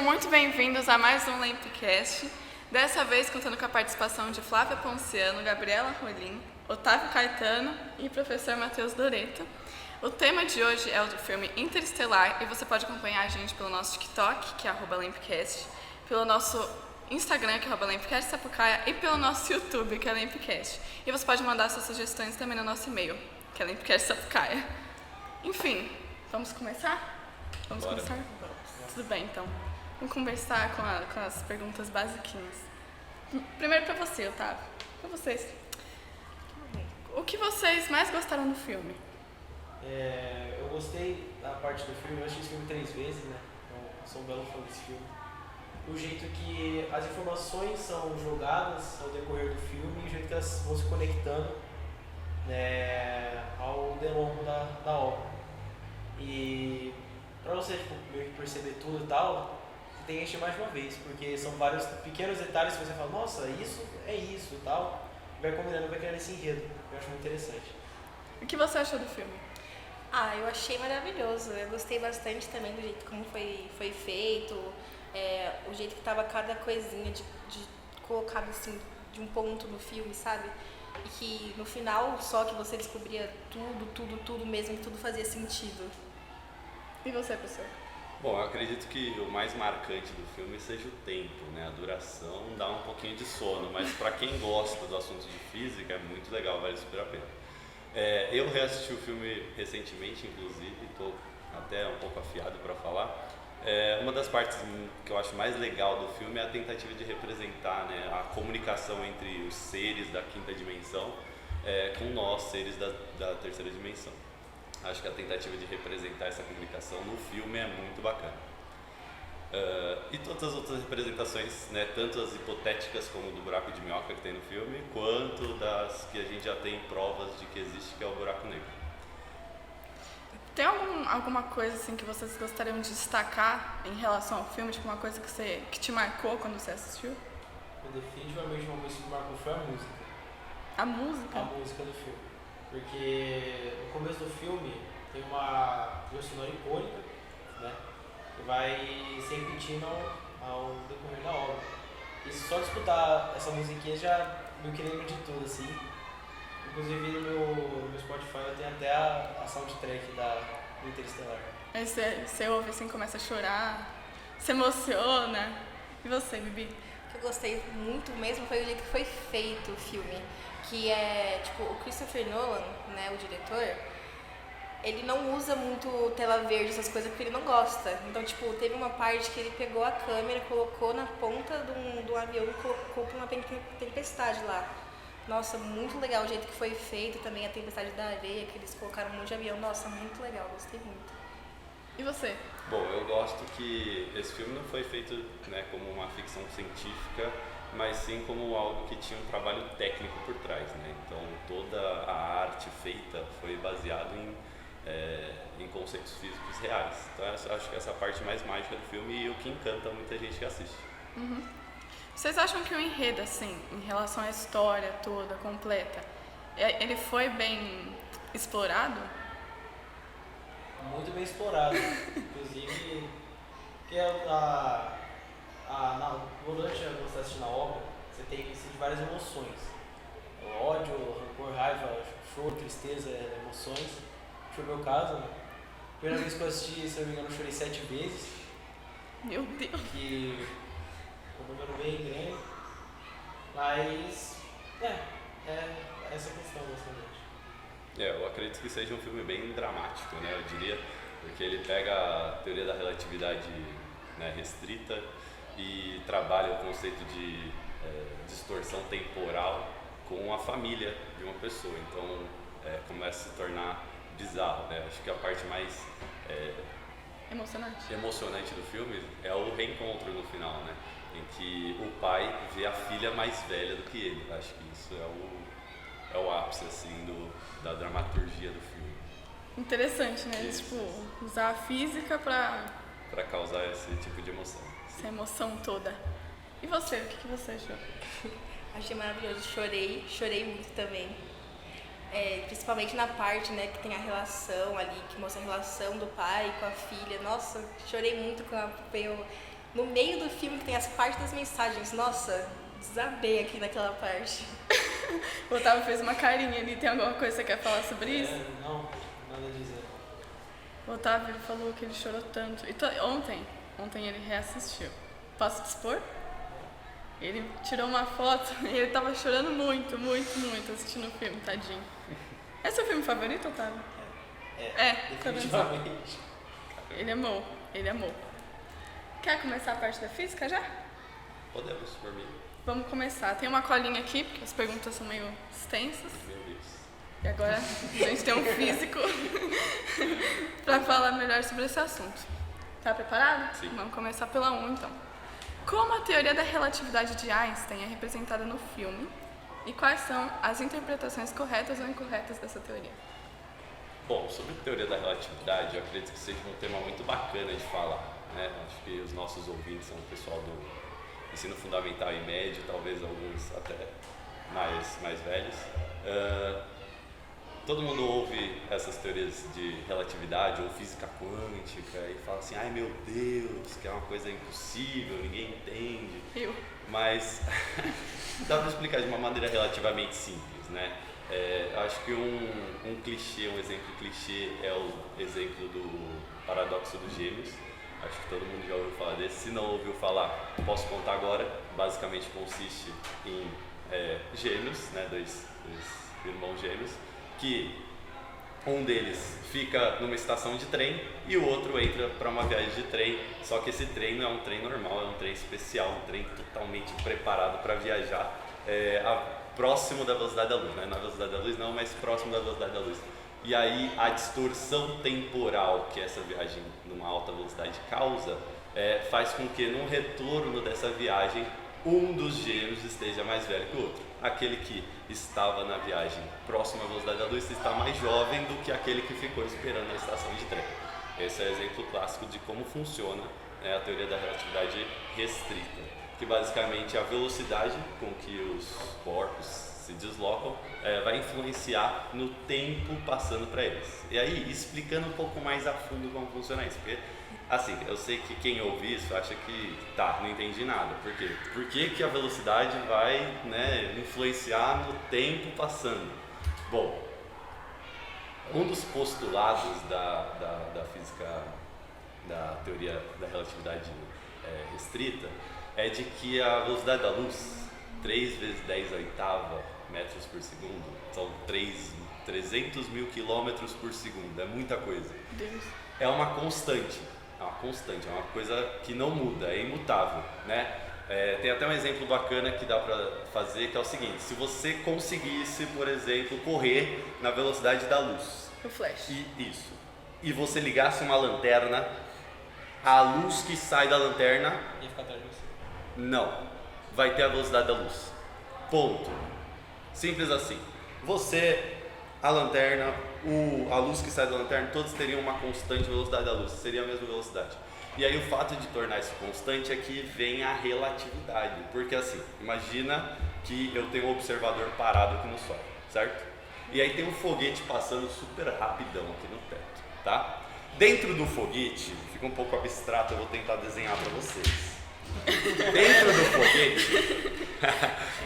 Sejam muito bem-vindos a mais um Lampcast, dessa vez contando com a participação de Flávia Ponciano, Gabriela Rolim, Otávio Caetano e professor Matheus Doreto. O tema de hoje é o do filme Interestelar e você pode acompanhar a gente pelo nosso TikTok, que é @Lampcast, pelo nosso Instagram, que é @Lampcast Sapucaia, e pelo nosso YouTube, que é Lampcast. E você pode mandar suas sugestões também no nosso e-mail, que é Lampcast Sapucaia. Enfim, vamos começar? Vamos Bora. começar? Tudo bem, então. Vamos conversar com as perguntas basiquinhas. Primeiro pra você, Otávio. Pra vocês. O que vocês mais gostaram do filme? Eu gostei da parte do filme, eu assisti esse filme 3 vezes, né? Então, sou um belo fã desse filme. O jeito que as informações são jogadas ao decorrer do filme e o jeito que elas vão se conectando, né, ao longo da obra. E pra você meio que perceber tudo e tal, você tem que assistir mais de uma vez, porque são vários pequenos detalhes que você fala, nossa, isso é isso e tal, e vai combinando, vai criando esse enredo. Eu acho muito interessante. O que você achou do filme? Eu achei maravilhoso. Eu gostei bastante também do jeito como foi feito, o jeito que tava cada coisinha de colocado assim de um ponto no filme, sabe? E que no final só que você descobria tudo mesmo, que tudo fazia sentido. E você, professor? Bom, eu acredito que o mais marcante do filme seja o tempo, né? A duração dá um pouquinho de sono, mas para quem gosta do assunto de física é muito legal, vale super a pena. Eu reassisti o filme recentemente, inclusive, estou até um pouco afiado para falar. Uma das partes que eu acho mais legal do filme é a tentativa de representar, né, a comunicação entre os seres da quinta dimensão com nós, seres da terceira dimensão. Acho que a tentativa de representar essa comunicação no filme é muito bacana. E todas as outras representações, né, tanto as hipotéticas como do buraco de minhoca que tem no filme, quanto das que a gente já tem provas de que existe, que é o buraco negro. Tem alguma coisa assim que vocês gostariam de destacar em relação ao filme? Tipo, uma coisa que te marcou quando você assistiu? Definitivamente uma coisa que me marcou foi a música. A música? A música do filme. Porque no começo do filme tem uma trilha sonora icônica, né? Que vai se repetindo ao decorrer da obra. E só de escutar essa musiquinha já meio que lembra de tudo, assim. Inclusive no meu Spotify eu tenho até a soundtrack do Interestelar. Aí você ouve assim, começa a chorar, se emociona. E você, Bibi? O que eu gostei muito mesmo foi o jeito que foi feito o filme. Que é, tipo, o Christopher Nolan, né, o diretor, ele não usa muito tela verde, essas coisas, porque ele não gosta. Então, tipo, teve uma parte que ele pegou a câmera, colocou na ponta de um avião e colocou pra uma tempestade lá. Nossa, muito legal o jeito que foi feito, também a tempestade da areia, que eles colocaram um monte de avião. Nossa, muito legal, gostei muito. E você? Bom, eu gosto que esse filme não foi feito, né, como uma ficção científica, mas sim como algo que tinha um trabalho técnico por trás, né? Então toda a arte feita foi baseada em conceitos físicos reais. Então eu acho que essa parte mais mágica do filme e o que encanta muita gente que assiste. Uhum. Vocês acham que o enredo, assim, em relação à história toda, completa, ele foi bem explorado? Muito bem explorado. Inclusive, que durante você está assistindo a obra, você tem que sentir várias emoções. O ódio, rancor, raiva, choro, tristeza, emoções. Foi o meu caso, né? Primeira vez que eu assisti, se eu não me engano, eu chorei 7 vezes. Meu Deus! Que o número bem grande. Mas, essa questão, basicamente. Eu acredito que seja um filme bem dramático, né? Eu diria, porque ele pega a teoria da relatividade, né, restrita e trabalha o conceito de distorção temporal com a família de uma pessoa. Então começa a se tornar bizarro, né? Acho que a parte mais emocionante do filme é o reencontro no final, né? Em que o pai vê a filha mais velha do que ele. Acho que isso é o ápice assim da dramaturgia do filme. Interessante, né? Isso. Tipo, usar a física pra causar esse tipo de emoção. essa emoção toda. E você, o que você achou? Achei maravilhoso, chorei muito também. Principalmente na parte, né, que tem a relação ali, que mostra a relação do pai com a filha. Nossa, chorei muito quando veio No meio do filme que tem as partes das mensagens. Nossa, desabei aqui naquela parte. O Otávio fez uma carinha ali. Tem alguma coisa que você quer falar sobre isso? Não, nada a dizer. O Otávio ele falou que ele chorou tanto. E ontem ele reassistiu. Posso te expor? Ele tirou uma foto e ele tava chorando muito assistindo o filme, tadinho. É seu filme favorito, Otávio? Definitivamente. Ele amou. Quer começar a parte da física já? Podemos, por mim. Vamos começar. Tem uma colinha aqui, porque as perguntas são meio extensas. Meu Deus. E agora a gente tem um físico para falar melhor sobre esse assunto. Tá preparado? Sim. Vamos começar pela 1, então. Como a teoria da relatividade de Einstein é representada no filme e quais são as interpretações corretas ou incorretas dessa teoria? Bom, sobre a teoria da relatividade, eu acredito que seja um tema muito bacana de falar, né? Acho que os nossos ouvintes são o pessoal do ensino fundamental e médio, talvez alguns até mais velhos. Todo mundo ouve essas teorias de relatividade ou física quântica e fala assim, ai meu Deus, que é uma coisa impossível, ninguém entende. Mas dá para explicar de uma maneira relativamente simples, né? Acho que um clichê, um exemplo clichê é o exemplo do paradoxo dos gêmeos. Acho que todo mundo já ouviu falar desse. Se não ouviu falar, posso contar agora. Basicamente consiste em gêmeos, né? Dois irmãos gêmeos, que um deles fica numa estação de trem e o outro entra para uma viagem de trem, só que esse trem não é um trem normal, é um trem especial, um trem totalmente preparado para viajar próximo da velocidade da luz, né? Na velocidade da luz não, mas próximo da velocidade da luz. E aí a distorção temporal que essa viagem numa alta velocidade causa faz com que no retorno dessa viagem um dos gêmeos esteja mais velho que o outro. Aquele que estava na viagem próxima à velocidade da luz está mais jovem do que aquele que ficou esperando na estação de trem. Esse é o exemplo clássico de como funciona a teoria da relatividade restrita, que basicamente a velocidade com que os corpos se deslocam vai influenciar no tempo passando para eles. E aí, explicando um pouco mais a fundo como funciona isso, porque assim, eu sei que quem ouve isso acha que não entendi nada. Por quê? Por que a velocidade vai influenciar no tempo passando? Bom, um dos postulados da física, da teoria da relatividade restrita, é de que a velocidade da luz, 3 vezes 10 oitava metros por segundo, são 300 mil quilômetros por segundo, é muita coisa. Deus. É uma constante, é uma coisa que não muda, é imutável, né? Tem até um exemplo bacana que dá para fazer, que é o seguinte: se você conseguisse, por exemplo, correr na velocidade da luz, O flash. e você ligasse uma lanterna, a luz que sai da lanterna Ia ficar atrás de você. não vai ter a velocidade da luz. Ponto. Simples assim. Você, a lanterna, a luz que sai da lanterna, todos teriam uma constante velocidade da luz, seria a mesma velocidade. E aí o fato de tornar isso constante é que vem a relatividade, porque assim, imagina que eu tenho um observador parado aqui no sol, certo? E aí tem um foguete passando super rapidão aqui no teto, tá? Dentro do foguete, fica um pouco abstrato, eu vou tentar desenhar para vocês. Dentro do foguete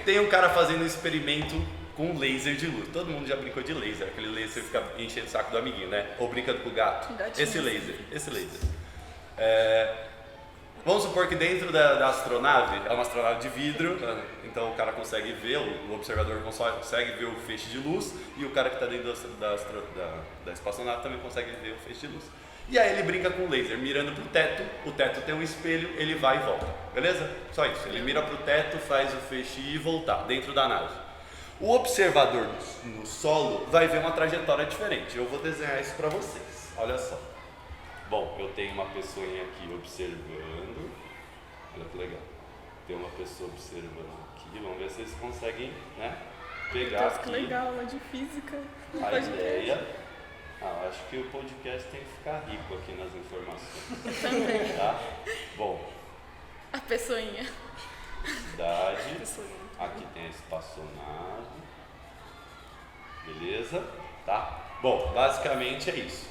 tem um cara fazendo um experimento com laser de luz. Todo mundo já brincou de laser, aquele laser que fica enchendo o saco do amiguinho, né? Ou brincando com o gato. Esse laser. Vamos supor que dentro da astronave, é uma astronave de vidro, então o cara consegue ver, o observador consegue ver o feixe de luz, e o cara que está dentro da espaçonave também consegue ver o feixe de luz. E aí ele brinca com o laser, mirando pro teto, o teto tem um espelho, ele vai e volta, beleza? Só isso, ele mira pro teto, faz o feixe ir e voltar, dentro da nave. O observador no solo vai ver uma trajetória diferente, eu vou desenhar isso para vocês, olha só. Bom, eu tenho uma pessoinha aqui observando, olha que legal, tem uma pessoa observando aqui, vamos ver se vocês conseguem, né, pegar Deus, aqui que legal, aula de física. a ideia. Acho que o podcast tem que ficar rico aqui nas informações. Também. Tá? Bom, A pessoinha. cidade, aqui tem a espaçonave, beleza? Tá? Bom, basicamente é isso.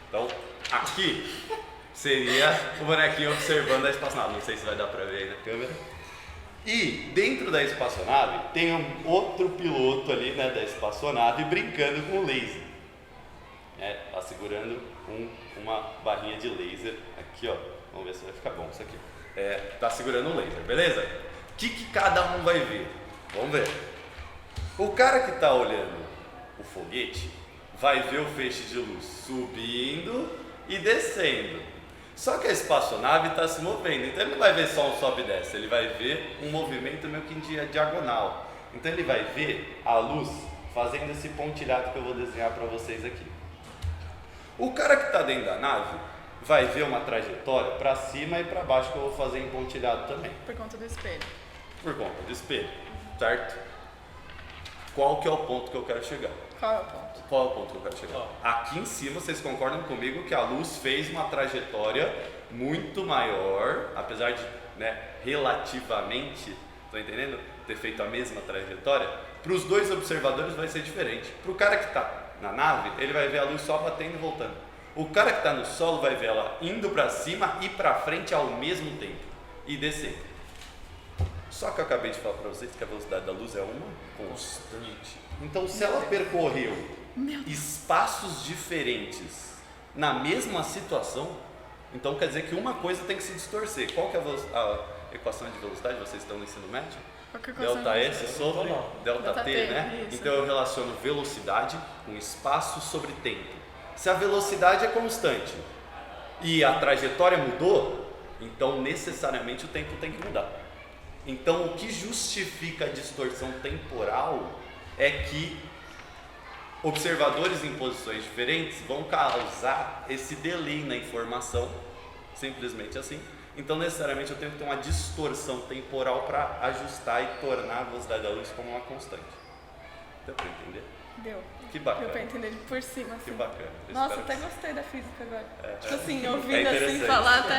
Então, aqui seria o bonequinho observando a espaçonave. Não sei se vai dar pra ver aí na câmera. E dentro da espaçonave tem um outro piloto ali, né, da espaçonave brincando com o laser. Tá segurando uma barrinha de laser aqui, ó. Vamos ver se vai ficar bom isso aqui. Tá segurando um laser, beleza? O que cada um vai ver? Vamos ver. O cara que tá olhando o foguete vai ver o feixe de luz subindo e descendo. Só que a espaçonave está se movendo, então ele não vai ver só um sobe e desce, ele vai ver um movimento meio que em diagonal. Então ele vai ver a luz fazendo esse pontilhado que eu vou desenhar para vocês aqui. O cara que está dentro da nave vai ver uma trajetória para cima e para baixo que eu vou fazer em pontilhado também. Por conta do espelho. Por conta do espelho, certo? Qual que é o ponto que eu quero chegar? Qual é o ponto? Qual é o ponto que eu quero chegar? Aqui em cima vocês concordam comigo que a luz fez uma trajetória muito maior, apesar de, relativamente, estão entendendo? Ter feito a mesma trajetória. Para os dois observadores vai ser diferente. Para o cara que está na nave, ele vai ver a luz só batendo e voltando. O cara que está no solo vai ver ela indo para cima e para frente ao mesmo tempo e descendo. Só que eu acabei de falar para vocês que a velocidade da luz é uma constante. Então, se ela percorreu espaços diferentes na mesma situação, então quer dizer que uma coisa tem que se distorcer. Qual que é a equação de velocidade? Vocês estão no ensino médio? Delta S sobre delta T, né? Isso. Então eu relaciono velocidade com espaço sobre tempo. Se a velocidade é constante e a trajetória mudou, então necessariamente o tempo tem que mudar. Então o que justifica a distorção temporal é que observadores em posições diferentes vão causar esse delay na informação, simplesmente assim. Então necessariamente eu tenho que ter uma distorção temporal para ajustar e tornar a velocidade da luz como uma constante. Deu para entender? Deu. Que bacana. Deu pra entender por cima, assim. Que bacana. Eu Nossa, espero até que- gostei da física agora. Tipo É. assim, É ouvindo assim interessante. falar,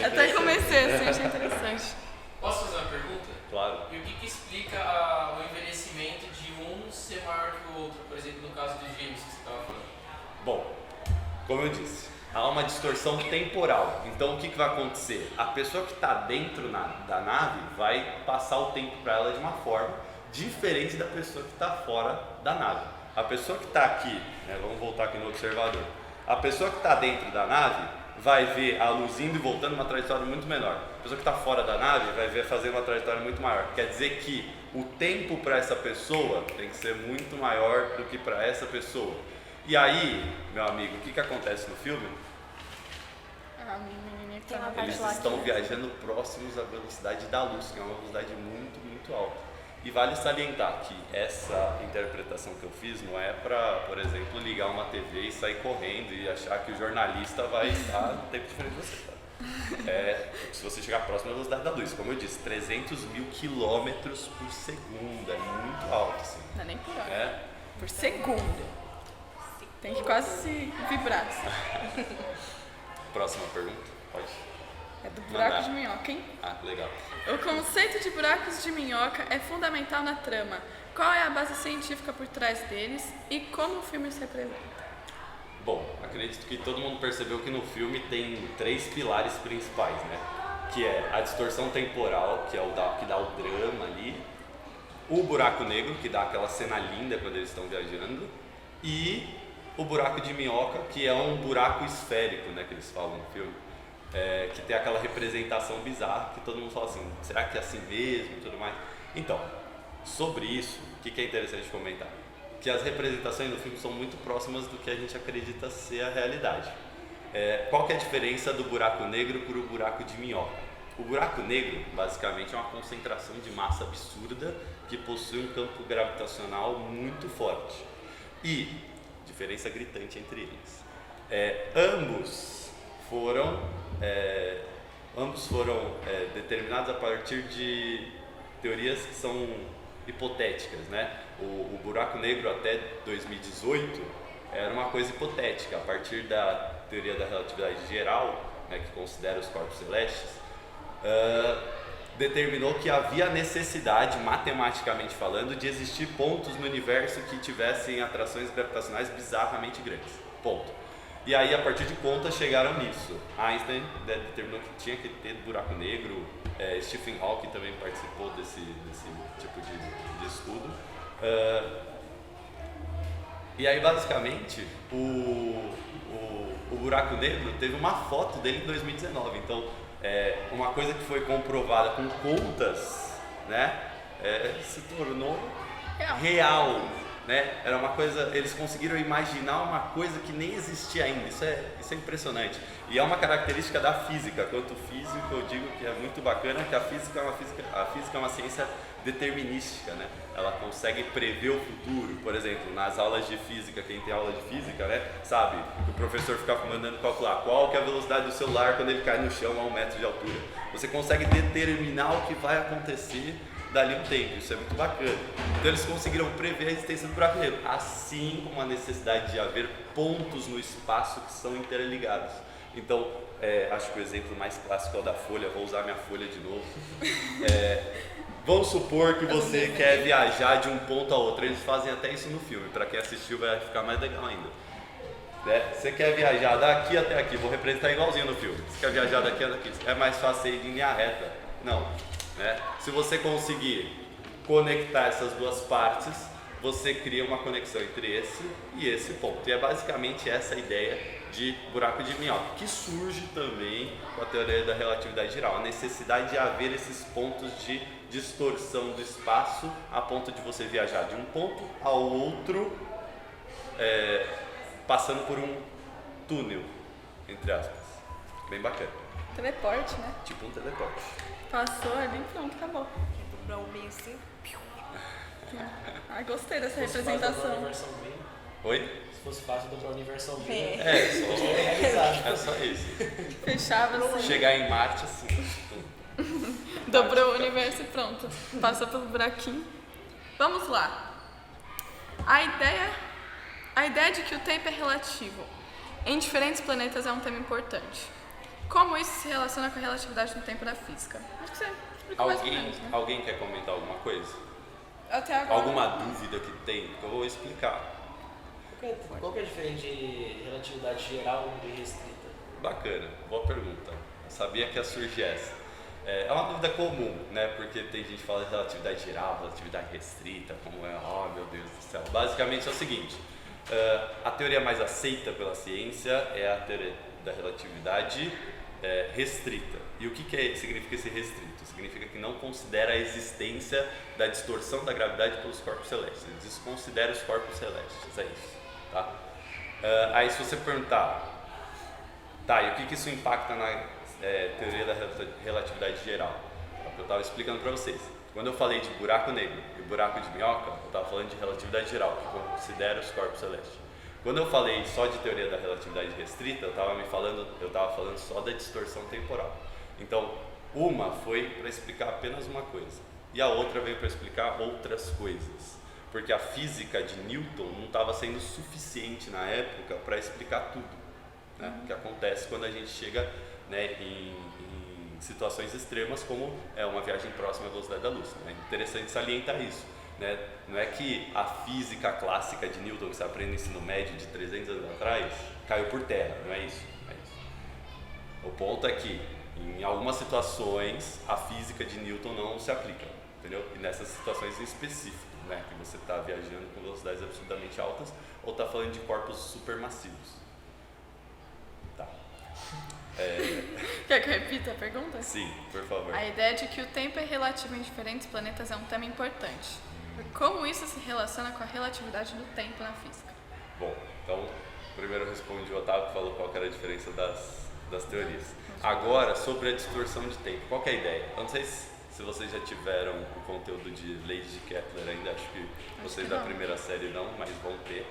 É até comecei assim, achei interessante. Posso fazer uma pergunta? Claro. E o que explica o envelhecimento de um ser maior que o outro? Por exemplo, no caso dos gêmeos que você estava falando. Bom, como eu disse, há uma distorção temporal. Então o que vai acontecer? A pessoa que está dentro da nave vai passar o tempo para ela de uma forma diferente da pessoa que está fora da nave. A pessoa que está aqui, vamos voltar aqui no observador. A pessoa que está dentro da nave vai ver a luz indo e voltando uma trajetória muito menor. A pessoa que está fora da nave vai ver fazendo uma trajetória muito maior. Quer dizer que o tempo para essa pessoa tem que ser muito maior do que para essa pessoa. E aí, meu amigo, o que acontece no filme? A menininha que Tem tá uma na parte Eles lá estão que- viajando próximos à velocidade da luz, que é uma velocidade muito, muito alta. E vale salientar que essa interpretação que eu fiz não é para, por exemplo, ligar uma TV e sair correndo e achar que o jornalista vai estar no tempo diferente de você, tá? Se você chegar próximo à velocidade da luz, como eu disse, 300 mil quilômetros por segundo, é muito alto, assim. Não é nem por hora. É. Por segundo. Tem que quase se vibrar. Assim. Próxima pergunta, pode? É do buraco Mandar. de minhoca, hein? Ah, legal. O conceito de buracos de minhoca é fundamental na trama. Qual é a base científica por trás deles e como o filme se representa? Bom, acredito que todo mundo percebeu que no filme tem 3 pilares principais, né? Que é a distorção temporal, que é que dá o drama ali, o buraco negro, que dá aquela cena linda quando eles estão viajando, e o buraco de minhoca, que é um buraco esférico, né, que eles falam no filme, que tem aquela representação bizarra, que todo mundo fala assim, será que é assim mesmo e tudo mais? Então, sobre isso, o que é interessante comentar? Que as representações do filme são muito próximas do que a gente acredita ser a realidade. Qual que é a diferença do buraco negro para o buraco de minhoca? O buraco negro, basicamente, é uma concentração de massa absurda que possui um campo gravitacional muito forte. E, diferença gritante entre eles, ambos foram determinados a partir de teorias que são hipotéticas, né? O buraco negro até 2018 era uma coisa hipotética, a partir da teoria da relatividade geral, né, que considera os corpos celestes, determinou que havia necessidade, matematicamente falando, de existir pontos no universo que tivessem atrações gravitacionais bizarramente grandes. Ponto. E aí, a partir de contas, chegaram nisso. Einstein determinou que tinha que ter buraco negro, Stephen Hawking também participou desse tipo de estudo. E aí, basicamente, o buraco negro teve uma foto dele em 2019. Então, uma coisa que foi comprovada com contas, né, se tornou real, né? Era uma coisa, eles conseguiram imaginar uma coisa que nem existia ainda. Isso é impressionante. E é uma característica da física. Quanto físico, eu digo que é muito bacana que a física é uma ciência determinística, né? Ela consegue prever o futuro. Por exemplo, nas aulas de física, quem tem aula de física, né, sabe que o professor fica mandando calcular qual que é a velocidade do celular quando ele cai no chão a 1 metro de altura. Você consegue determinar o que vai acontecer dali um tempo, isso é muito bacana. Então eles conseguiram prever a existência do buraco negro, assim como a necessidade de haver pontos no espaço que são interligados. Então, acho que o exemplo mais clássico é o da folha, vou usar minha folha de novo. Vamos supor que você quer viajar de um ponto a outro, eles fazem até isso no filme, para quem assistiu vai ficar mais legal ainda. Você quer viajar daqui até aqui, vou representar igualzinho no filme. Você quer viajar daqui até aqui, é mais fácil ir em linha reta? Não. Se você conseguir conectar essas duas partes, você cria uma conexão entre esse e esse ponto. E é basicamente essa ideia de buraco de minhoca, que surge também com a teoria da relatividade geral, a necessidade de haver esses pontos de distorção do espaço a ponto de você viajar de um ponto ao outro, passando por um túnel, entre aspas. Bem bacana. Teleporte, né? Tipo um teleporte. Passou ali, pronto, acabou. Dobrar o meio assim. Ai, gostei dessa Se fosse fácil dobrar o representação. universal bem, Oi? se fosse fácil dobrar o universal bem, É só isso. Fechava assim, Chegar em Marte assim. dobrou o universo e pronto. Passou pelo buraquinho. Vamos lá. A ideia de que o tempo é relativo em diferentes planetas é um tema importante. Como isso se relaciona com a relatividade do tempo da física? Acho que você explicou mais ou menos, né? Alguém quer comentar alguma coisa? Até agora. Alguma dúvida que tem? Que eu vou explicar. qual que é a diferença de relatividade geral e restrita? Bacana, boa pergunta. Eu sabia que ia surgir essa. É uma dúvida comum, né? Porque tem gente que fala de relatividade geral, relatividade restrita, como é, oh meu Deus do céu. Basicamente é o seguinte, a teoria mais aceita pela ciência é a teoria da relatividade restrita. E o que significa esse restrito? Significa que não considera a existência da distorção da gravidade pelos corpos celestes. Ele desconsidera os corpos celestes, é isso. Tá? Aí se você perguntar, e o que isso impacta na teoria da relatividade geral? É o que eu estava explicando para vocês. Quando eu falei de buraco negro e buraco de minhoca, eu estava falando de relatividade geral, que considera os corpos celestes. Quando eu falei só de teoria da relatividade restrita, eu estava falando só da distorção temporal. Então, uma foi para explicar apenas uma coisa, e a outra veio para explicar outras coisas. Porque a física de Newton não estava sendo suficiente na época para explicar tudo, né? O que acontece quando a gente chega, né, em situações extremas, como uma viagem próxima à velocidade da luz. É interessante salientar isso. Né? Não é que a física clássica de Newton, que você aprende no ensino médio de 300 anos atrás, caiu por terra, não é isso. O ponto é que, em algumas situações, a física de Newton não se aplica, entendeu? E nessas situações em específico, né? Que você está viajando com velocidades absurdamente altas ou está falando de corpos supermassivos. Tá. Quer que eu repita a pergunta? Sim, por favor. A ideia de que o tempo é relativo em diferentes planetas é um tema importante. Como isso se relaciona com a relatividade do tempo na física? Bom, então, primeiro eu respondi o Otávio, que falou qual que era a diferença das teorias. Agora, sobre a distorção de tempo, qual que é a ideia? Eu não sei se vocês já tiveram o conteúdo de leis de Kepler ainda, acho que vocês da primeira série não, mas vão ter.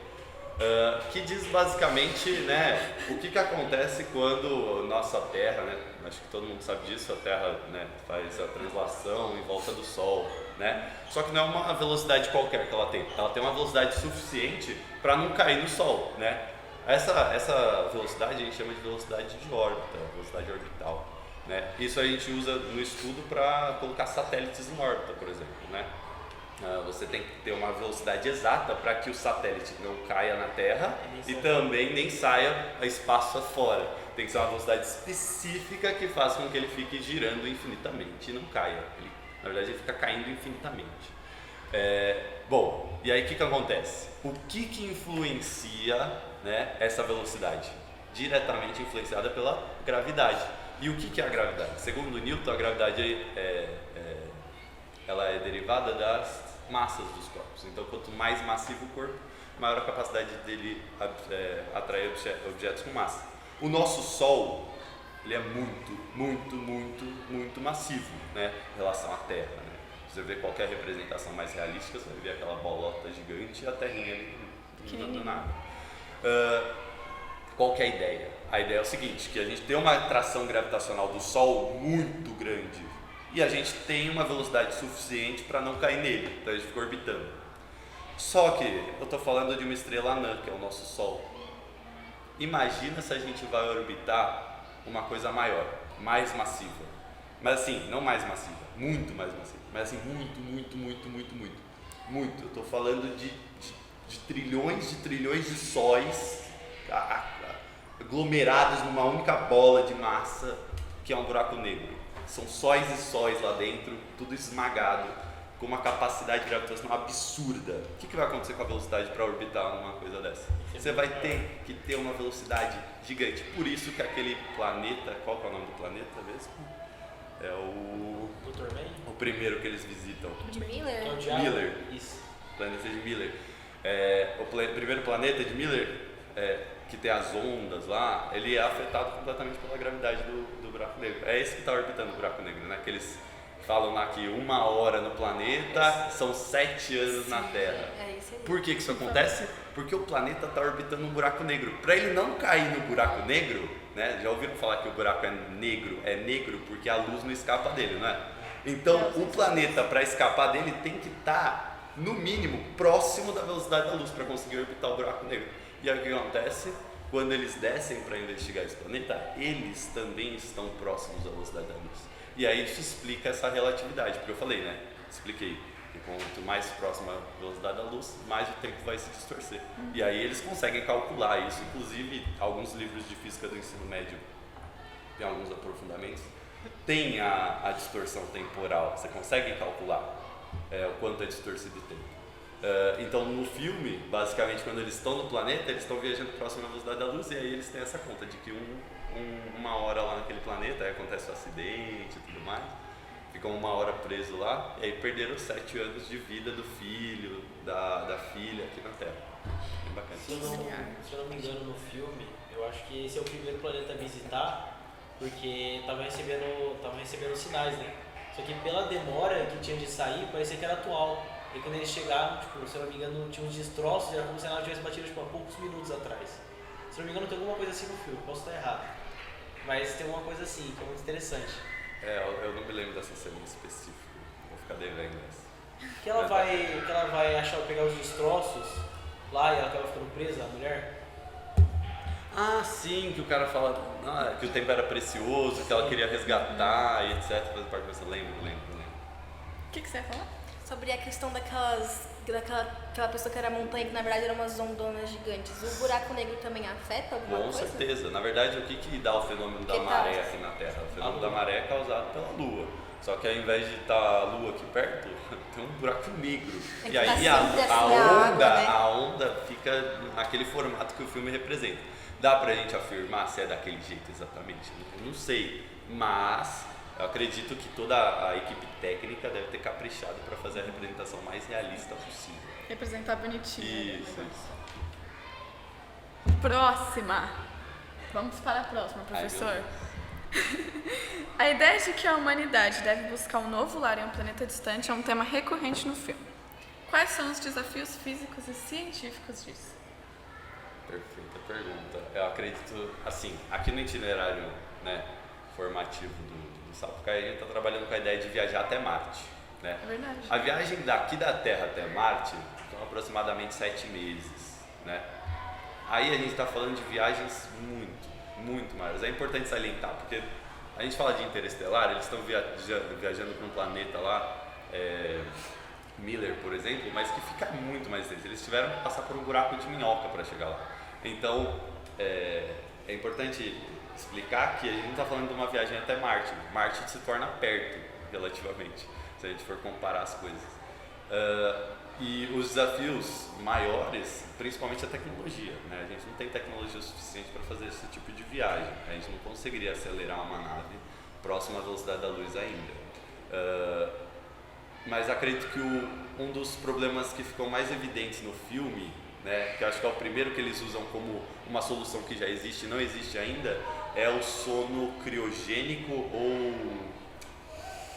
Que diz basicamente, né, o que acontece quando nossa Terra, né, acho que todo mundo sabe disso, a Terra, né, faz a translação em volta do Sol, né, só que não é uma velocidade qualquer que ela tem uma velocidade suficiente para não cair no Sol, né. Essa velocidade a gente chama de velocidade de órbita, velocidade orbital, né. Isso a gente usa no estudo para colocar satélites em órbita, por exemplo, né. Você tem que ter uma velocidade exata para que o satélite não caia na Terra e também nem saia a espaço afora. Tem que ser uma velocidade específica que faça com que ele fique girando infinitamente e não caia. Na verdade, ele fica caindo infinitamente. Bom, e aí o que acontece? O que influencia, né, essa velocidade? Diretamente influenciada pela gravidade. E o que é a gravidade? Segundo Newton, a gravidade ela é derivada das massas dos corpos. Então, quanto mais massivo o corpo, maior a capacidade dele atrair objetos com massa. O nosso Sol, ele é muito massivo, né, em relação à Terra, né? Você vê qualquer representação mais realística, você vai ver aquela bolota gigante e a Terrinha ali não nada. Qual que é a ideia? A ideia é o seguinte, que a gente tem uma atração gravitacional do Sol muito grande e a gente tem uma velocidade suficiente para não cair nele, então a gente fica orbitando. Só que eu estou falando de uma estrela anã, que é o nosso Sol. Imagina se a gente vai orbitar uma coisa maior, mais massiva. Mas assim, não mais massiva, muito mais massiva. Mas assim, muito. Eu estou falando de trilhões de sóis aglomerados numa única bola de massa, que é um buraco negro. São sóis e sóis lá dentro, tudo esmagado, com uma capacidade gravitacional absurda. O que vai acontecer com a velocidade para orbitar numa coisa dessa? Você vai ter que ter uma velocidade gigante. Por isso que aquele planeta, qual que é o nome do planeta mesmo? É o... Dr. Man? O primeiro que eles visitam. De Miller? Que é o Diabo. Miller. Isso. Planeta de Miller. Primeiro planeta de Miller, que tem as ondas lá, ele é afetado completamente pela gravidade do buraco negro. É esse que está orbitando o buraco negro, né? Que eles falam lá que 1 hora no planeta são 7 anos na Terra. É isso aí. Por que isso acontece? Porque o planeta está orbitando um buraco negro. Para ele não cair no buraco negro, né? Já ouviram falar que o buraco é negro porque a luz não escapa dele, não é? Então o planeta, para escapar dele, tem que estar, no mínimo, próximo da velocidade da luz para conseguir orbitar o buraco negro. E aí o que acontece? Quando eles descem para investigar esse planeta, eles também estão próximos da velocidade da luz. E aí isso explica essa relatividade, porque eu falei, né? Expliquei que quanto mais próxima a velocidade da luz, mais o tempo vai se distorcer. E aí eles conseguem calcular isso, inclusive alguns livros de física do ensino médio, tem alguns aprofundamentos, tem a distorção temporal, você consegue calcular o quanto é distorcido o tempo. Então no filme, basicamente quando eles estão no planeta, eles estão viajando próximo da velocidade da luz e aí eles têm essa conta de que uma hora lá naquele planeta, aí acontece o acidente e tudo mais, ficam 1 hora preso lá e aí perderam 7 anos de vida do filho, da filha aqui na Terra. Bem bacana. Se eu não me engano, no filme, eu acho que esse é o primeiro planeta a visitar, porque tava recebendo sinais, né? Só que pela demora que tinha de sair, parecia que era atual. E quando eles chegaram, tipo, se eu não me engano, tinha uns destroços, era como se ela tivesse batido tipo, há poucos minutos atrás. Se eu não me engano, tem alguma coisa assim no filme, posso estar errado. Mas tem uma coisa assim, que é muito interessante. Eu não me lembro dessa cena em específico, vou ficar devendo essa. Que ela vai pegar os destroços lá e ela acaba ficando presa, a mulher. Ah, sim, que o cara fala que o tempo era precioso, que ela queria resgatar e etc. Fazer parte dessa. Lembro. O que você ia falar? Sobre a questão daquela pessoa que era montanha, que na verdade eram umas ondonas gigantes. O buraco negro também afeta alguma Com coisa? certeza. Na verdade, o que dá o fenômeno da maré aqui na Terra? O fenômeno da maré é causado pela Lua. Só que ao invés de estar a Lua aqui perto, tem um buraco negro. E aí a onda fica naquele formato que o filme representa. Dá pra gente afirmar se é daquele jeito exatamente? Eu não sei, mas eu acredito que toda a equipe técnica deve ter caprichado para fazer a representação mais realista possível. Representar bonitinho. Isso. Próxima. Vamos para a próxima, professor. A ideia de que a humanidade deve buscar um novo lar em um planeta distante é um tema recorrente no filme. Quais são os desafios físicos e científicos disso? Perfeita pergunta. Eu acredito, assim, aqui no itinerário, né, formativo do Sapucaí, a gente está trabalhando com a ideia de viajar até Marte, né? É verdade. A viagem daqui da Terra até Marte são aproximadamente 7 meses, né? Aí a gente está falando de viagens muito maiores. É importante salientar, porque a gente fala de interestelar, eles estão viajando para um planeta lá Miller, por exemplo, mas que fica muito mais extenso. Eles tiveram que passar por um buraco de minhoca para chegar lá. Então, é importante explicar que a gente não está falando de uma viagem até Marte. Marte se torna perto, relativamente, se a gente for comparar as coisas. E os desafios maiores, principalmente a tecnologia, né? A gente não tem tecnologia suficiente para fazer esse tipo de viagem. A gente não conseguiria acelerar uma nave próxima à velocidade da luz ainda. Mas acredito que um dos problemas que ficam mais evidentes no filme, né, que eu acho que é o primeiro que eles usam como uma solução que já existe e não existe ainda, é o sono criogênico ou...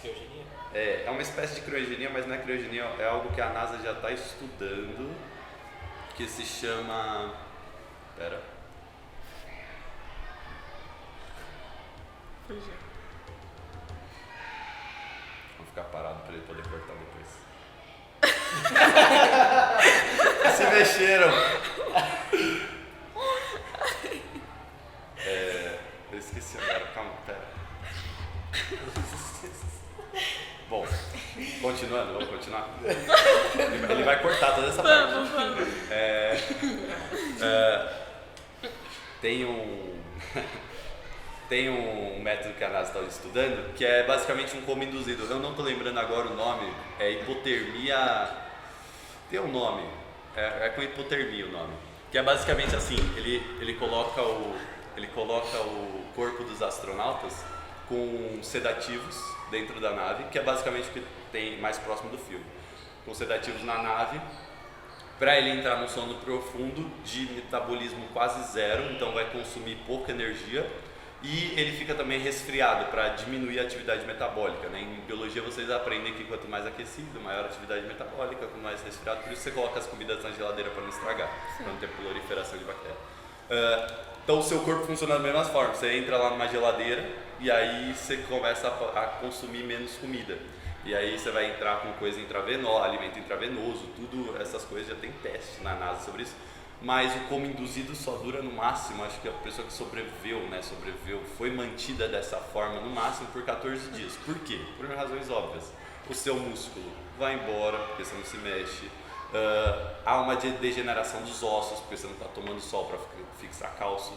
Criogenia? É uma espécie de criogenia, mas não é criogenia, é algo que a NASA já está estudando, que se chama... Pera. Fugiu. Vou ficar parado para ele poder cortar depois. Se mexeram! Eu esqueci agora, calma, pera. Bom, continuando, vamos continuar? Ele vai cortar toda essa parte. Vamos. Tem um método que a NASA está estudando que é basicamente um coma induzido. Eu não estou lembrando agora o nome, é hipotermia. Tem um nome, é com hipotermia o nome. Que é basicamente assim: ele coloca o corpo dos astronautas com sedativos dentro da nave, que é basicamente o que tem mais próximo do filme. Com sedativos na nave, para ele entrar no sono profundo de metabolismo quase zero, então vai consumir pouca energia. E ele fica também resfriado para diminuir a atividade metabólica, né? Em biologia vocês aprendem que quanto mais aquecido, maior a atividade metabólica, quanto mais resfriado, por isso você coloca as comidas na geladeira para não estragar, para não ter proliferação de bactérias. Então o seu corpo funciona da mesma forma, você entra lá numa geladeira e aí você começa a consumir menos comida. E aí você vai entrar com coisa intravenosa, alimento intravenoso, tudo essas coisas, já tem teste na NASA sobre isso. Mas o coma induzido só dura no máximo, acho que a pessoa que sobreviveu, foi mantida dessa forma no máximo por 14 dias. Por quê? Por razões óbvias. O seu músculo vai embora, porque você não se mexe. Há uma degeneração dos ossos, porque você não está tomando sol para fixar cálcio.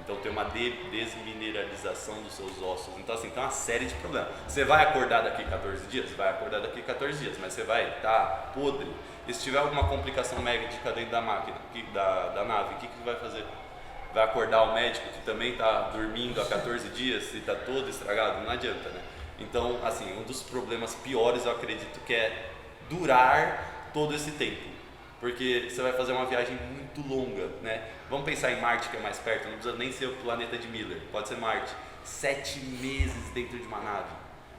Então tem uma desmineralização dos seus ossos. Então assim, tem uma série de problemas. Você vai acordar daqui 14 dias? Vai acordar daqui 14 dias, mas você vai estar podre. E se tiver alguma complicação médica dentro da máquina, da nave, o que vai fazer? Vai acordar o médico que também está dormindo há 14 dias e está todo estragado? Não adianta, né? Então, assim, um dos problemas piores eu acredito que é durar todo esse tempo. Porque você vai fazer uma viagem muito longa, né? Vamos pensar em Marte, que é mais perto, não precisa nem ser o planeta de Miller, pode ser Marte. 7 meses dentro de uma nave,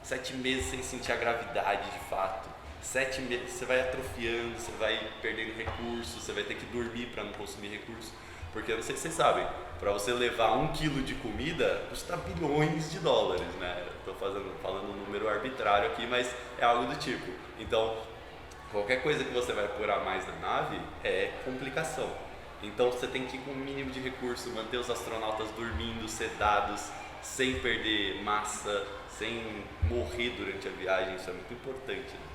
7 meses sem sentir a gravidade de fato. 7 meses você vai atrofiando, você vai perdendo recursos, você vai ter que dormir para não consumir recursos. Porque eu não sei se vocês sabem, para você levar 1 quilo de comida custa bilhões de dólares, né? Estou falando um número arbitrário aqui, mas é algo do tipo. Então, qualquer coisa que você vai pôr a mais na nave é complicação. Então você tem que ir com o mínimo de recurso, manter os astronautas dormindo, sedados, sem perder massa, sem morrer durante a viagem, isso é muito importante, né?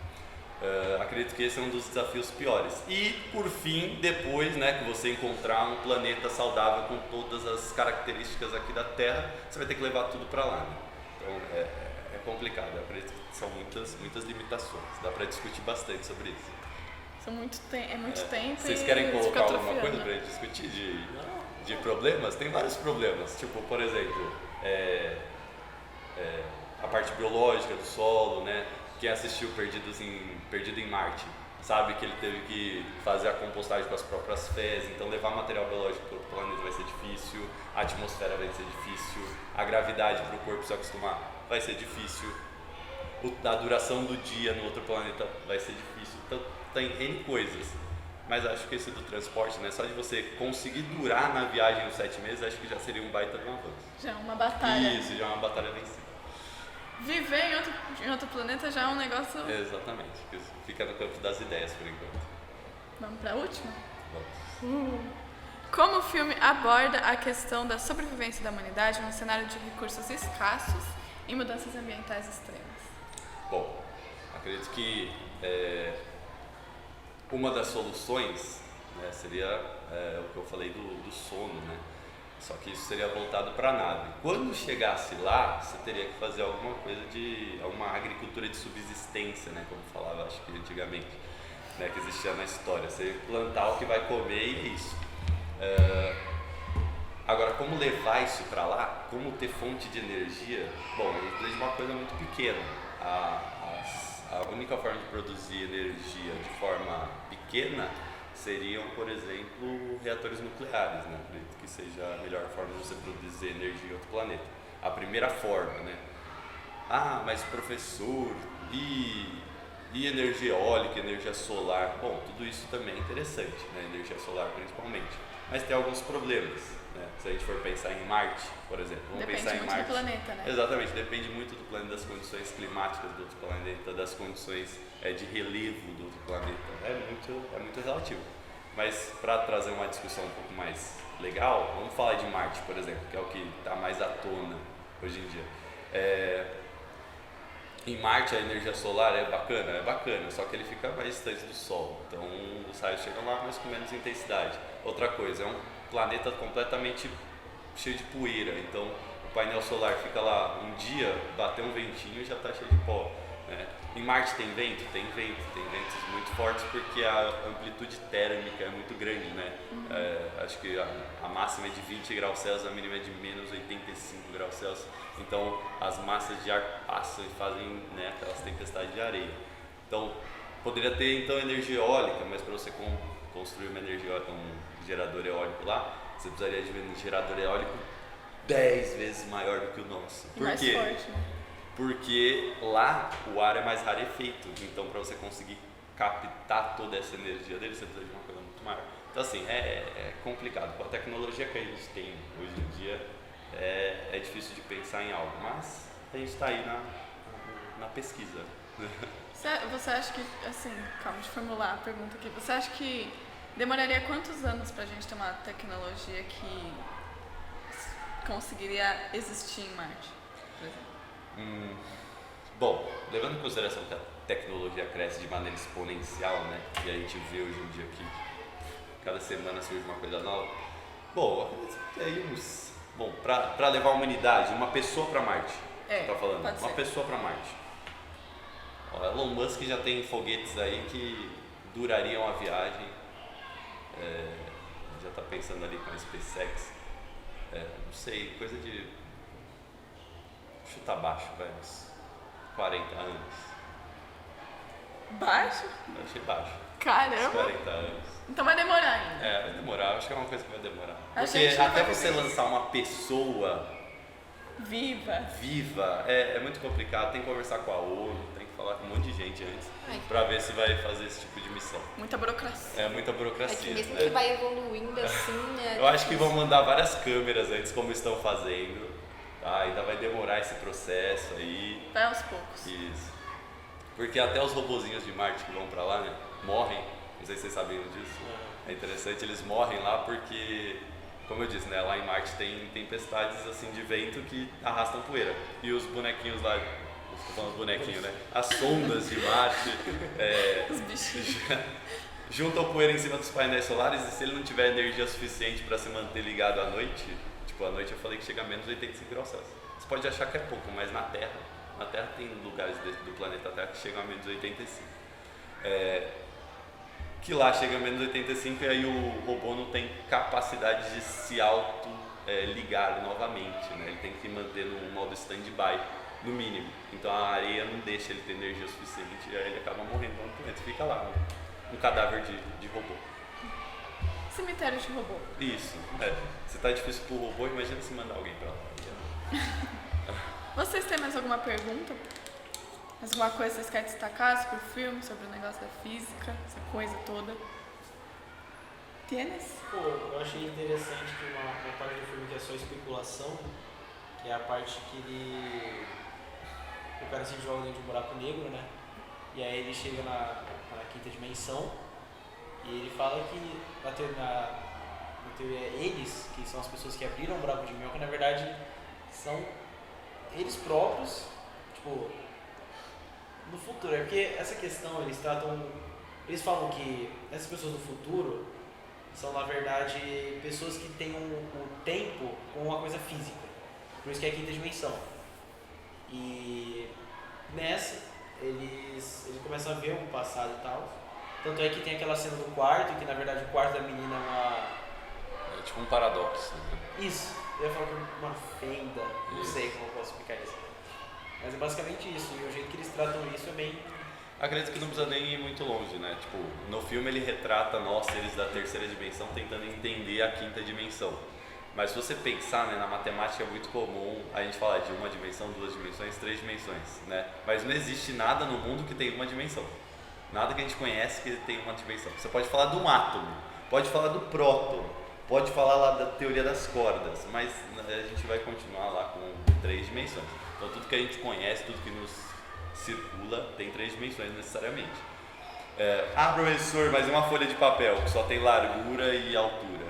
Acredito que esse é um dos desafios piores. E por fim, depois, né, que você encontrar um planeta saudável com todas as características aqui da Terra, você vai ter que levar tudo para lá, né? Então é complicado. Eu acredito que são muitas limitações. Dá para discutir bastante sobre isso. É muito tempo. Vocês querem colocar alguma atrofiando. coisa para gente discutir de problemas? Tem vários problemas. Tipo, por exemplo, a parte biológica do solo, né? Quem assistiu Perdido em Marte sabe que ele teve que fazer a compostagem com as próprias fezes, então levar material biológico para o planeta vai ser difícil, a atmosfera vai ser difícil, a gravidade para o corpo se acostumar vai ser difícil, a duração do dia no outro planeta vai ser difícil. Então tem N coisas, mas acho que esse do transporte, né, só de você conseguir durar na viagem uns 7 meses, acho que já seria um baita de um avanço. Já é uma batalha. Isso, já é uma batalha vencida. Viver em outro planeta já é um negócio... Exatamente, fica no campo das ideias por enquanto. Vamos para a última? Vamos. Como o filme aborda a questão da sobrevivência da humanidade num cenário de recursos escassos e mudanças ambientais extremas? Bom, acredito que uma das soluções, né, seria o que eu falei do sono, né? Só que isso seria voltado para a nave. Quando chegasse lá, você teria que fazer alguma coisa alguma agricultura de subsistência, né? Como falava, acho que antigamente, né? Que existia na história. Você plantar o que vai comer e é isso. Agora, como levar isso para lá? Como ter fonte de energia? Bom, a gente precisa de uma coisa muito pequena. A única forma de produzir energia de forma pequena seriam, por exemplo, reatores nucleares, né? Acredito que seja a melhor forma de você produzir energia em outro planeta. A primeira forma, né? Ah, mas professor, e energia eólica, energia solar? Bom, tudo isso também é interessante, né? Energia solar principalmente. Mas tem alguns problemas, né? Se a gente for pensar em Marte, por exemplo, vamos Depende pensar em muito Marte. do planeta, né? Exatamente, depende muito do planeta, das condições climáticas do outro planeta, das condições de relevo do outro planeta. É muito relativo. Mas para trazer uma discussão um pouco mais legal, vamos falar de Marte, por exemplo, que é o que está mais à tona hoje em dia. Em Marte a energia solar é bacana, só que ele fica mais distante do Sol, então os raios chegam lá, mas com menos intensidade. Outra coisa, é um planeta completamente cheio de poeira, então o painel solar fica lá um dia, bateu um ventinho e já está cheio de pó, né? Em Marte tem vento? Tem ventos muito fortes porque a amplitude térmica é muito grande, né? Acho que a máxima é de 20 graus Celsius, a mínima é de menos 85 graus Celsius. Então as massas de ar passam e fazem, né, aquelas tempestades de areia. Então poderia ter então energia eólica, mas para você construir uma energia eólica, um gerador eólico lá, você precisaria de um gerador eólico 10 vezes maior do que o nosso. E mais forte, né? Porque lá o ar é mais rarefeito, então para você conseguir captar toda essa energia dele, você precisa de uma coisa muito maior. Então assim, é complicado. Com a tecnologia que a gente tem hoje em dia, é difícil de pensar em algo, mas a gente está aí na pesquisa. Você acha que, assim, calma de formular a pergunta aqui, você acha que demoraria quantos anos pra gente ter uma tecnologia que conseguiria existir em Marte, por exemplo? Bom, levando em consideração que a tecnologia cresce de maneira exponencial, né? E a gente vê hoje em dia que cada semana surge uma coisa nova. Bom, aí bom, para levar a humanidade, uma pessoa para Marte. Você tá falando? Pode Uma ser. pessoa para Marte. Ó, Elon Musk já tem foguetes aí que durariam a viagem. Já está pensando ali com a SpaceX. Não sei, coisa de chuta baixo, vai, uns 40 anos. Baixo? Eu achei baixo. Uns Caramba! 40 anos. Então vai demorar ainda. Vai demorar, acho que é uma coisa que vai demorar. A Porque gente não até vai você viver lançar uma pessoa Viva! é muito complicado, tem que conversar com a ONU, tem que falar com um monte de gente antes, Ai. pra ver se vai fazer esse tipo de missão. Muita burocracia. É muita É burocracia. que mesmo né? que vai evoluindo assim. Eu acho que vão mandar várias câmeras antes, como estão fazendo. Tá? Ainda vai demorar esse processo aí. Vai aos poucos. Isso. Porque até os robozinhos de Marte que vão pra lá, né, morrem. Não sei se vocês sabiam disso. É interessante, eles morrem lá porque, como eu disse, né, lá em Marte tem tempestades assim de vento que arrastam poeira. E os bonequinhos lá, estou falando bonequinho, né? As sondas de Marte Os bichinhos. juntam poeira em cima dos painéis solares e se ele não tiver energia suficiente para se manter ligado à noite, tipo, à noite eu falei que chega a menos 85 graus Celsius. Você pode achar que é pouco, mas na Terra tem lugares do planeta Terra que chegam a menos 85. Que lá chega a menos 85 e aí o robô não tem capacidade de se ligar novamente, né? Ele tem que manter no modo stand-by, no mínimo. Então a areia não deixa ele ter energia suficiente e aí ele acaba morrendo no planeta. Fica lá, um cadáver de robô. Cemitério de robô. Isso, se tá difícil pro robô, imagina se mandar alguém pra lá. Vocês têm mais alguma pergunta? Mais alguma coisa que vocês querem destacar sobre o filme, sobre o negócio da física, essa coisa toda? Tênis? Pô, eu achei interessante que uma parte do filme que é só especulação, que é a parte que o cara se joga dentro de um buraco negro, né? E aí ele chega na quinta dimensão e ele fala que na teoria eles, que são as pessoas que abriram o buraco de minhoca, na verdade são eles próprios, tipo, do futuro. É porque essa questão, eles falam que essas pessoas do futuro são, na verdade, pessoas que têm o tempo como uma coisa física. Por isso que é a quinta dimensão. E nessa, eles começam a ver o passado e tal. Tanto é que tem aquela cena do quarto, que na verdade o quarto da menina é uma... É tipo um paradoxo, né? Isso, eu ia falar que é uma fenda, não Isso. sei como eu posso explicar isso. Mas é basicamente isso, e o jeito que eles tratam isso é bem... Acredito que não precisa nem ir muito longe, né? Tipo, no filme ele retrata nós, seres da terceira dimensão, tentando entender a quinta dimensão. Mas se você pensar, né, na matemática é muito comum a gente falar de uma dimensão, duas dimensões, três dimensões, né? Mas não existe nada no mundo que tenha uma dimensão. Nada que a gente conhece que tem uma dimensão. Você pode falar de um átomo, pode falar do próton, pode falar lá da teoria das cordas, mas a gente vai continuar lá com três dimensões. Então tudo que a gente conhece, tudo que nos circula, tem três dimensões necessariamente. Professor, mas é uma folha de papel que só tem largura e altura.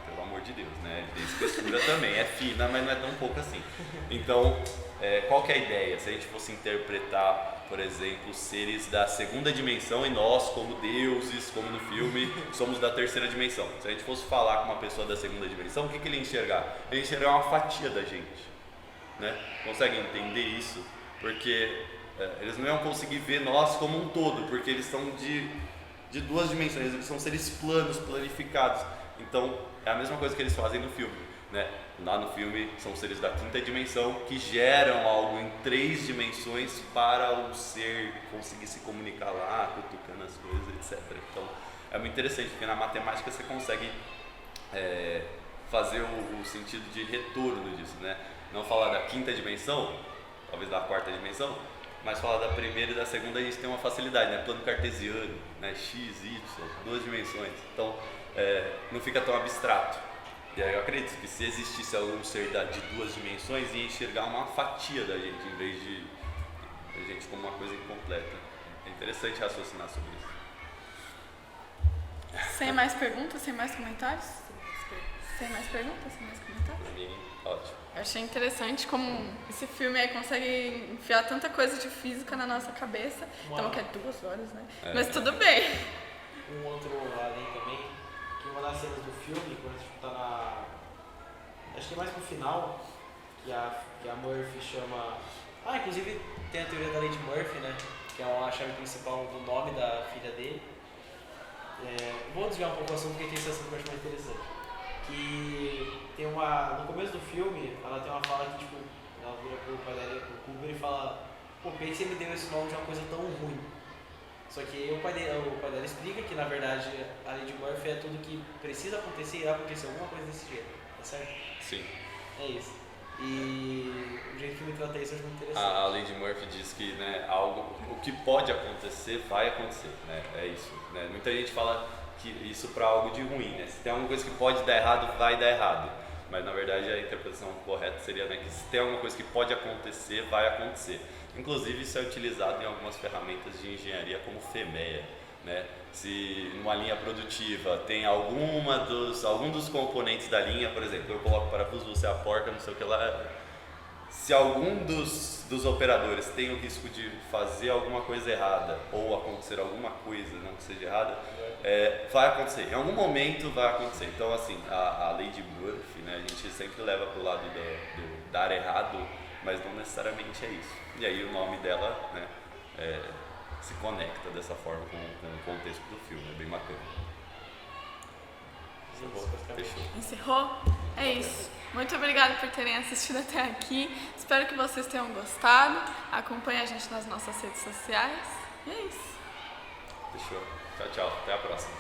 Pelo amor de Deus, né? Tem espessura também, é fina, mas não é tão pouco assim. Então, qual que é a ideia? Se a gente fosse interpretar, por exemplo, seres da segunda dimensão e nós, como deuses, como no filme, somos da terceira dimensão. Se a gente fosse falar com uma pessoa da segunda dimensão, o que ele ia enxergar? Ele ia enxergar uma fatia da gente, né? Consegue entender isso? Porque eles não iam conseguir ver nós como um todo, porque eles são de duas dimensões, eles são seres planos, planificados. Então, é a mesma coisa que eles fazem no filme, né? Lá no filme são seres da quinta dimensão que geram algo em três dimensões para o ser conseguir se comunicar lá, cutucando as coisas, etc. Então, é muito interessante, porque na matemática você consegue fazer o sentido de retorno disso, né? Não falar da quinta dimensão, talvez da quarta dimensão, mas falar da primeira e da segunda a gente tem uma facilidade, né? Plano cartesiano, né? X, Y, duas dimensões. Então, não fica tão abstrato. E aí eu acredito que se existisse algum ser de duas dimensões, ia enxergar uma fatia da gente, em vez de a gente como uma coisa incompleta. É interessante raciocinar sobre isso. Sem mais perguntas, sem mais comentários? Sem mais perguntas, sem mais comentários? Pra mim, ótimo. Eu achei interessante como esse filme aí consegue enfiar tanta coisa de física na nossa cabeça. Então, que é 2 horas, né? Mas tudo bem. Um outro além também, que uma das cenas do filme, quando a gente tá acho que é mais pro final, que a Murphy chama... inclusive tem a teoria da lei de Murphy, né? Que é a chave principal do nome da filha dele. Vou desviar um pouco o assunto porque tem esse assunto que eu acho mais interessante. Que tem no começo do filme, ela tem uma fala que, tipo, ela vira pro pai dela, pro Cooper, e fala: pô, por que você me deu esse nome de uma coisa tão ruim? Só que o pai dela explica que, na verdade, a lei de Murphy é tudo que precisa acontecer e irá acontecer alguma coisa desse jeito, tá certo? Sim. É isso. E o jeito que me trata isso eu acho muito interessante. A lei de Murphy diz que, né, o que pode acontecer, vai acontecer, né? É isso, né? Muita gente fala que isso para algo de ruim, né? Se tem alguma coisa que pode dar errado, vai dar errado. Mas na verdade a interpretação correta seria, né, que se tem alguma coisa que pode acontecer, vai acontecer. Inclusive isso é utilizado em algumas ferramentas de engenharia como FEMEA, né? Se numa linha produtiva tem algum dos componentes da linha, por exemplo, eu coloco parafuso, você a porca, não sei o que lá. Se algum dos operadores tem o risco de fazer alguma coisa errada ou acontecer alguma coisa não que seja errada, vai acontecer. Em algum momento vai acontecer. Então, assim, a lei de Murphy, né, a gente sempre leva para o lado do dar errado, mas não necessariamente é isso. E aí o nome dela, né, se conecta dessa forma com o contexto do filme. É bem bacana. Fechou. Encerrou? É isso. Muito obrigada por terem assistido até aqui. Espero que vocês tenham gostado. Acompanhe a gente nas nossas redes sociais. E é isso. Fechou. Tchau, tchau. Até a próxima.